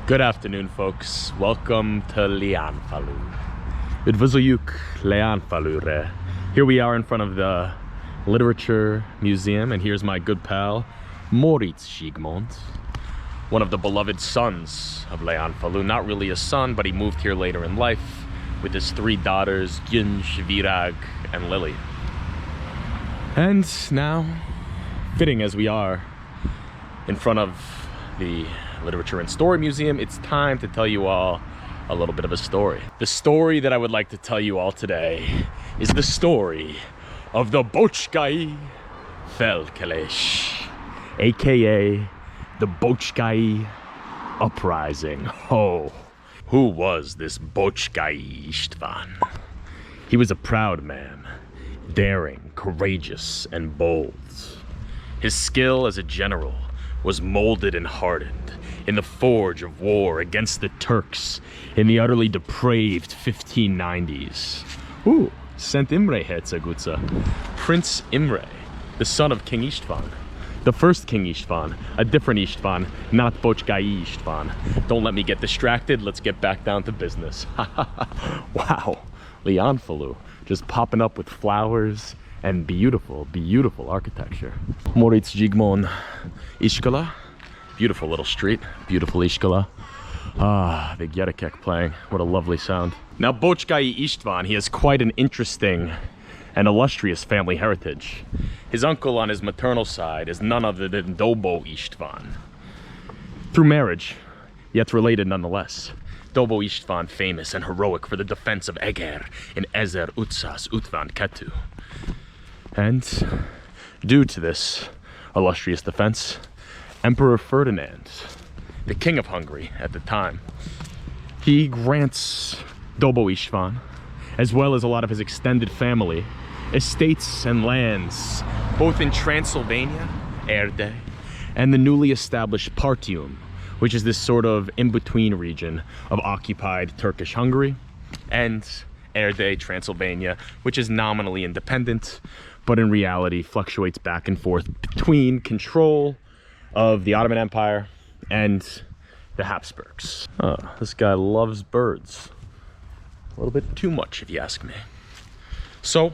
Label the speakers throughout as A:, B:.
A: Good afternoon, folks. Welcome to Léanyfalu. Üdvözöljük Leányfalure. Here we are in front of the Literature Museum, and here's my good pal, Moritz Zsigmond, one of the beloved sons of Léanyfalu. Not really a son, but he moved here later in life with his three daughters, Gyöngy, Virag, and Lily. And now, fitting as we are in front of the Literature and Story Museum, it's time to tell you all a little bit of a story. The story that I would like to tell you all today is the story of the Bocskai Felkelés, aka the Bocskai uprising. Oh, who was this Bocskai István? He was a proud man, daring, courageous, and bold. His skill as a general was molded and hardened in the forge of war against the Turks in the utterly depraved 1590s. Ooh, Szent Imre Hercegutza. Prince Imre, the son of King István. The first King István, a different István, not Bocskai István. Don't let me get distracted, let's get back down to business. Wow, Léanyfalu, just popping up with flowers and beautiful, beautiful architecture. Moritz Zsigmond Iskola, beautiful little street, beautiful Iskola. Ah, the Gyerekek playing, what a lovely sound. Now Bocskai István, he has quite an interesting and illustrious family heritage. His uncle on his maternal side is none other than Dobo István. Through marriage, yet related nonetheless. Dobo István famous and heroic for the defense of Eger in Ezer Utsas Utvan Ketu. And due to this illustrious defense, Emperor Ferdinand, the king of Hungary at the time, he grants Dobo István, as well as a lot of his extended family, estates and lands, both in Transylvania, Erde, and the newly established Partium, which is this sort of in-between region of occupied Turkish Hungary, and Erde, Transylvania, which is nominally independent, but in reality fluctuates back and forth between control of the Ottoman Empire and the Habsburgs. Oh, this guy loves birds. A little bit too much, if you ask me. So,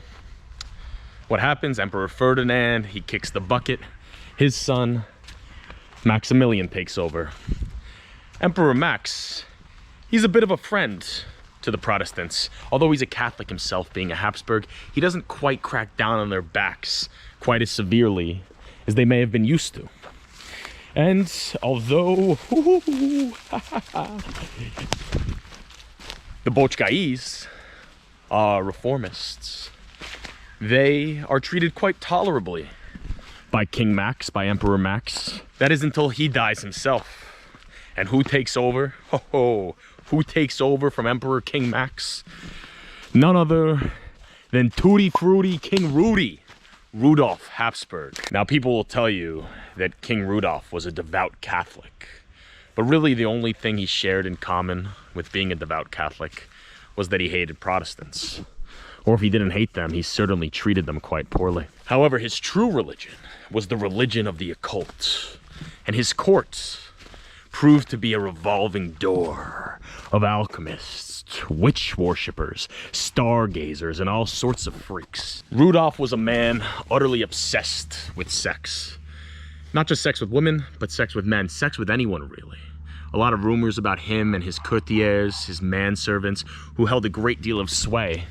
A: what happens? Emperor Ferdinand, he kicks the bucket. His son, Maximilian, takes over. Emperor Max, he's a bit of a friend to the Protestants. Although he's a Catholic himself, being a Habsburg, he doesn't quite crack down on their backs quite as severely as they may have been used to. And although the Boczkais are reformists, they are treated quite tolerably by King Max, by Emperor Max. That is until he dies himself. And who takes over? Who takes over from Emperor King Max? None other than Tutti Frutti King Rudy, Rudolf Habsburg. Now people will tell you that King Rudolf was a devout Catholic, but really the only thing he shared in common with being a devout Catholic was that he hated Protestants. Or if he didn't hate them, he certainly treated them quite poorly. However, his true religion was the religion of the occult, and his court proved to be a revolving door of alchemists, witch worshippers, stargazers, and all sorts of freaks. Rudolf was a man utterly obsessed with sex. Not just sex with women, but sex with men, sex with anyone really. A lot of rumors about him and his courtiers, his manservants, who held a great deal of sway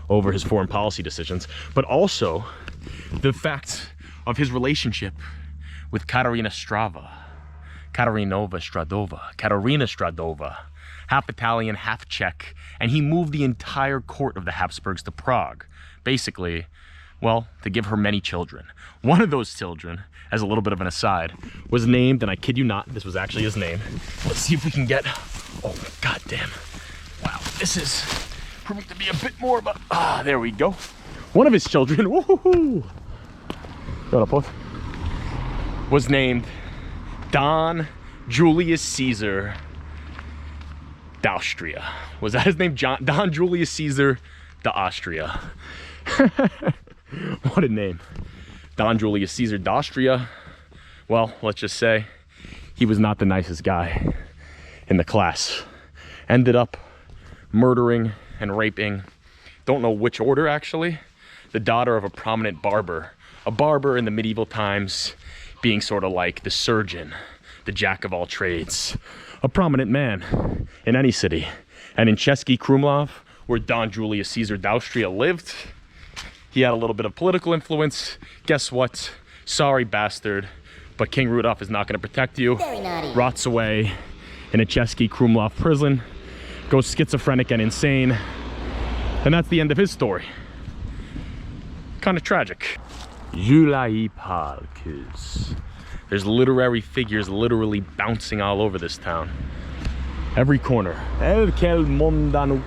A: over his foreign policy decisions, but also the fact of his relationship with Katarina Stradova, half Italian, half Czech, and he moved the entire court of the Habsburgs to Prague, basically, well, to give her many children. One of those children, as a little bit of an aside, was named, and I kid you not, this was actually his name. Let's see if we can get, oh, goddamn. Wow, this is proving to be a bit more of a, there we go. One of his children, woohoo, was named Don Julius Caesar d'Austria. Was that his name? Don Julius Caesar d'Austria. What a name. Don Julius Caesar d'Austria. Well, let's just say he was not the nicest guy. in the class. Ended up murdering and raping, don't know which order actually, the daughter of a prominent barber. A barber in the medieval times being sort of like the surgeon, the jack of all trades. A prominent man in any city. And in Český Krumlov, where Don Julius Caesar d'Austria lived, he had a little bit of political influence. Guess what? Sorry, bastard, but King Rudolph is not going to protect you.
B: Very naughty.
A: Rots away in a Český Krumlov prison, goes schizophrenic and insane, and that's the end of his story. Kind of tragic. Léanyfalu. There's literary figures literally bouncing all over this town. Every corner. Elkel mondanuk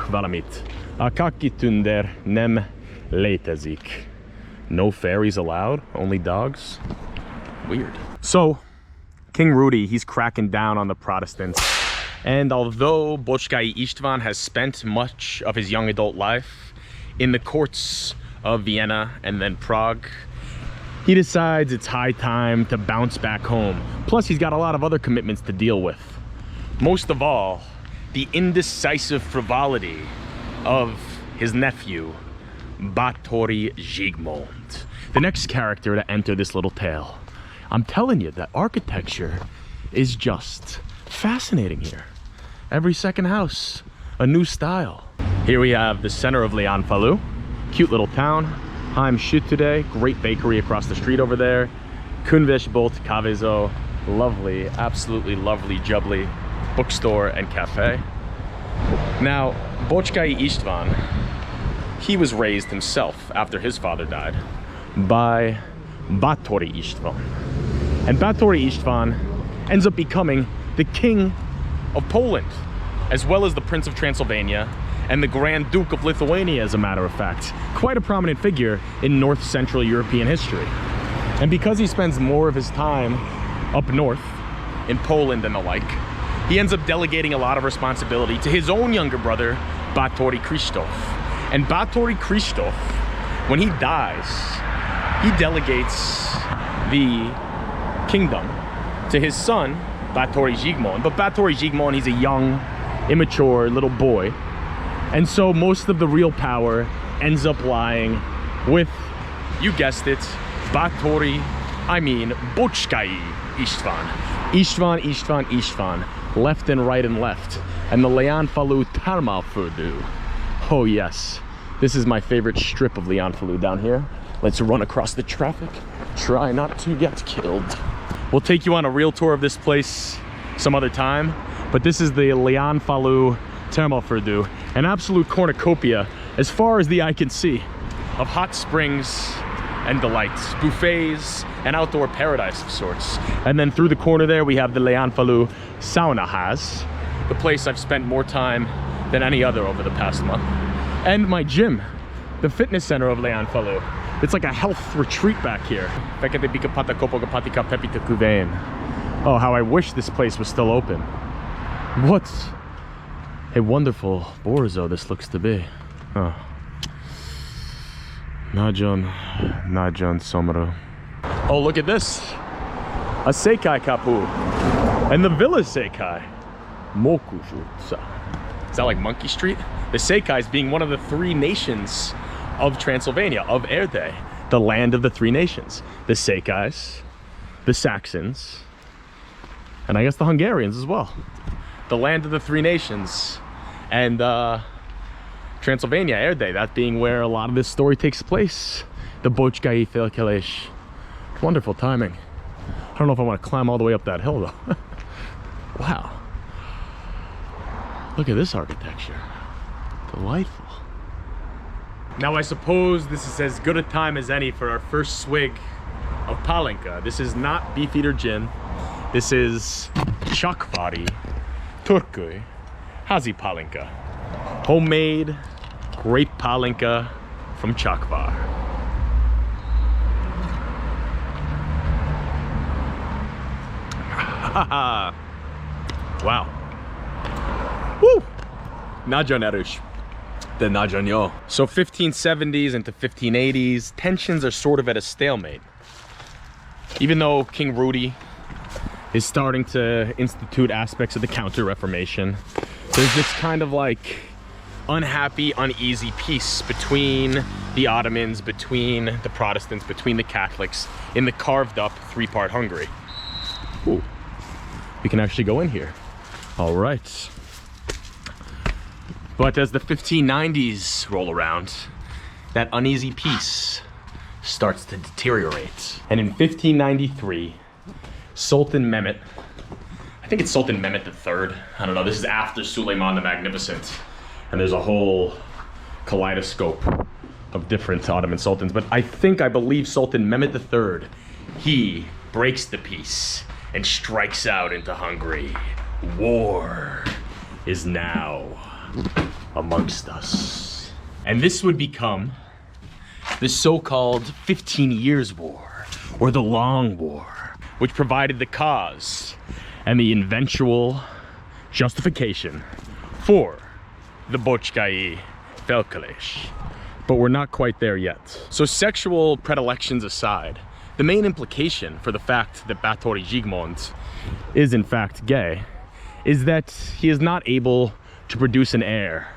A: valamit. Akakitunder nem létezik. No fairies allowed, only dogs. Weird. So, King Rudy, he's cracking down on the Protestants. And although Bocskai István has spent much of his young adult life in the courts of Vienna and then Prague, he decides it's high time to bounce back home. Plus, he's got a lot of other commitments to deal with. Most of all, the indecisive frivolity of his nephew, Báthori Zsigmond, the next character to enter this little tale. I'm telling you, that architecture is just fascinating here. Every second house, a new style. Here we have the center of Leányfalu, cute little town. I'm today, great bakery across the street over there. Kunves Bolt Kavezo, lovely, absolutely lovely, jubbly bookstore and cafe. Now, Bocskai István, he was raised himself after his father died by Báthori István. And Báthori István ends up becoming the king of Poland, as well as the Prince of Transylvania and the Grand Duke of Lithuania, as a matter of fact. Quite a prominent figure in North Central European history. And because he spends more of his time up north, in Poland and the like, he ends up delegating a lot of responsibility to his own younger brother, Báthori Krzysztof. And Báthori Krzysztof, when he dies, he delegates the kingdom to his son, Báthori Zsigmond. But Báthori Zsigmond, he's a young, immature little boy. And so most of the real power ends up lying with, you guessed it, Bocskai István. István, left and right and left. And the Léanyfalu Termálföldő. Oh yes, this is my favorite strip of Léanyfalu down here. Let's run across the traffic. Try not to get killed. We'll take you on a real tour of this place some other time, but this is the Léanyfalu Termálföldő, an absolute cornucopia as far as the eye can see of hot springs and delights, buffets, and outdoor paradise of sorts. And then through the corner there we have the Léanyfalu Sauna Ház, the place I've spent more time than any other over the past month. And my gym, the fitness center of Léanyfalu. It's like a health retreat back here. Oh, how I wish this place was still open. What a wonderful Borzo this looks to be. Oh. Najon Somro. Oh, look at this. A Seikai Kapu. And the Villa Seikai. Mokushutsa. Is that like Monkey Street? The Seikais being one of the three nations of Transylvania, of Erde, the land of the three nations. The Seikais, the Saxons, and I guess the Hungarians as well. The land of the three nations. And Transylvania, Erde, that being where a lot of this story takes place. The Bocskai Felkelés. Wonderful timing. I don't know if I want to climb all the way up that hill though. Wow. Look at this architecture. Delightful. Now I suppose this is as good a time as any for our first swig of Palinka. This is not Beefeater gin. This is Csakvári Turkey Hazi Palinka. Homemade, great Palinka from Csakvár. Wow. Woo! Nagyon erős. The nagyon jó. So 1570s into 1580s, tensions are sort of at a stalemate. Even though King Rudy is starting to institute aspects of the Counter-Reformation. There's this kind of like unhappy, uneasy peace between the Ottomans, between the Protestants, between the Catholics in the carved up three-part Hungary. Ooh, we can actually go in here. All right. But as the 1590s roll around, that uneasy peace starts to deteriorate. And in 1593, Sultan Mehmet, I think it's Sultan Mehmet III, I don't know, this is after Suleiman the Magnificent, and there's a whole kaleidoscope of different Ottoman sultans, but I believe Sultan Mehmet III, he breaks the peace and strikes out into Hungary. War is now amongst us. And this would become the so-called 15 Years' War, or the Long War, which provided the cause and the eventual justification for the Bocskai Felkelés. But we're not quite there yet. So sexual predilections aside, the main implication for the fact that Báthori Zsigmond is in fact gay is that he is not able to produce an heir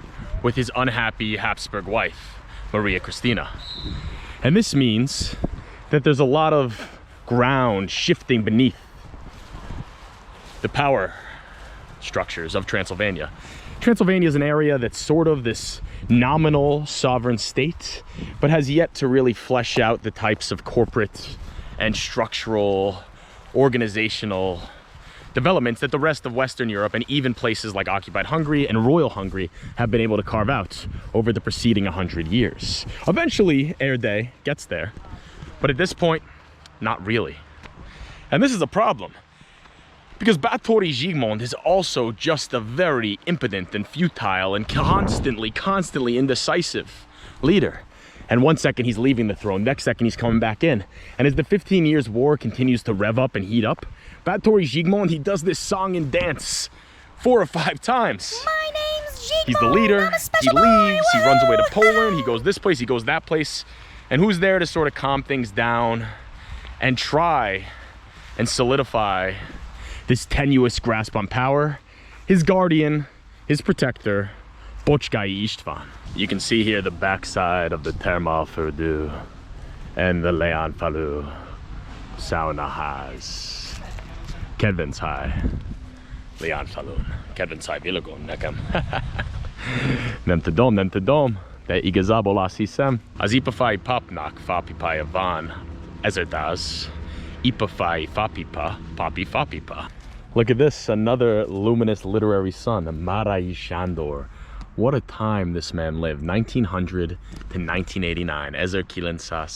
A: with his unhappy Habsburg wife, Maria Christina. And this means that there's a lot of ground shifting beneath the power structures of Transylvania. Transylvania is an area that's sort of this nominal sovereign state, but has yet to really flesh out the types of corporate and structural, organizational developments that the rest of Western Europe and even places like occupied Hungary and Royal Hungary have been able to carve out over the preceding 100 years. Eventually, Erdély gets there, but at this point, not really. And this is a problem, because Báthori Zsigmond is also just a very impotent and futile and constantly indecisive leader. And one second he's leaving the throne, next second he's coming back in. And as the 15 Years' War continues to rev up and heat up, Báthori Zsigmond, he does this song and dance 4 or 5 times.
B: My name's Zsigmond.
A: He's the leader, he leaves, he runs away to Poland, he goes this place, he goes that place. And who's there to sort of calm things down and try and solidify this tenuous grasp on power? His guardian, his protector, Bocskai István. You can see here the backside of the Termalföldő and the Leányfalu sauna ház. Kedvenc hely. Leányfalun. Kedvenc hely világon nekem. Nem tudom, de igazából azt hiszem. Az ipafai papnak fapipája van, ezért az ipafai fapipa, papi fapipa. Look at this, another luminous literary son, Márai Sándor. What a time this man lived, 1900 to 1989. 1900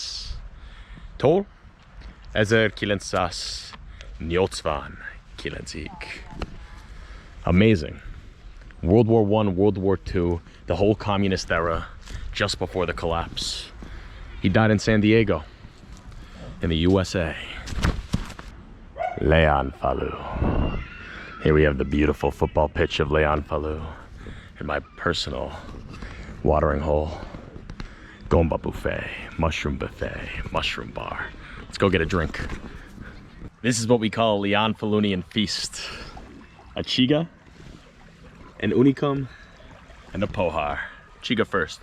A: Tol? 1989. Amazing. World War I, World War II, the whole communist era, just before the collapse. He died in San Diego, in the USA. Léanyfalu. Here we have the beautiful football pitch of Léanyfalu, and my personal watering hole. Gomba buffet, mushroom bar. Let's go get a drink. This is what we call a Leányfalunian feast. A chiga, an unicum, and a pohar. Chiga first.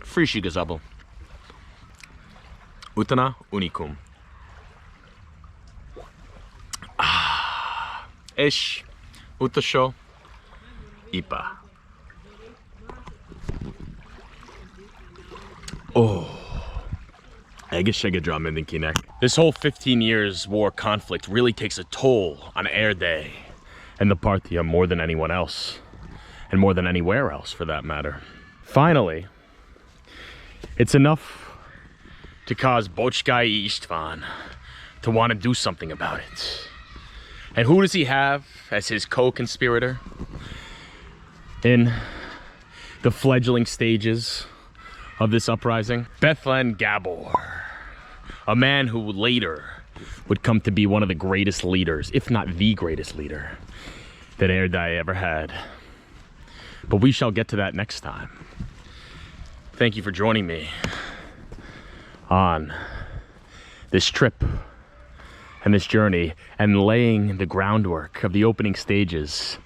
A: Free chiga zabel. Utana unicum. És utolsó ipa. Oh, egészségedre mindenkinek. This whole 15 Years' War conflict really takes a toll on Erdély and the Parthia more than anyone else, and more than anywhere else for that matter. Finally, it's enough to cause Bocskai István to want to do something about it. And who does he have as his co-conspirator in the fledgling stages of this uprising? Bethlen Gabor, a man who later would come to be one of the greatest leaders, if not the greatest leader, that Erdély ever had. But we shall get to that next time. Thank you for joining me on this trip and this journey and laying the groundwork of the opening stages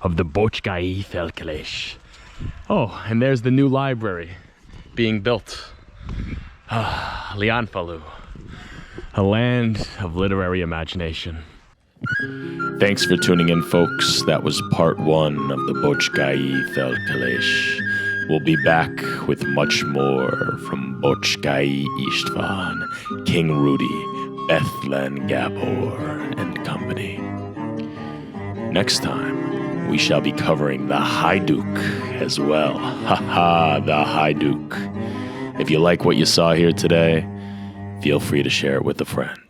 A: of the Bocskai Felkelés. Oh, and there's the new library being built. Leányfalu, a land of literary imagination. Thanks for tuning in, folks. That was part 1 of the Bocskai Felkelés. We'll be back with much more from Bocskai István, King Rudy, Bethlen Gabor, and company. Next time, we shall be covering the Hajduk as well. Haha, the Hajduk. If you like what you saw here today, feel free to share it with a friend.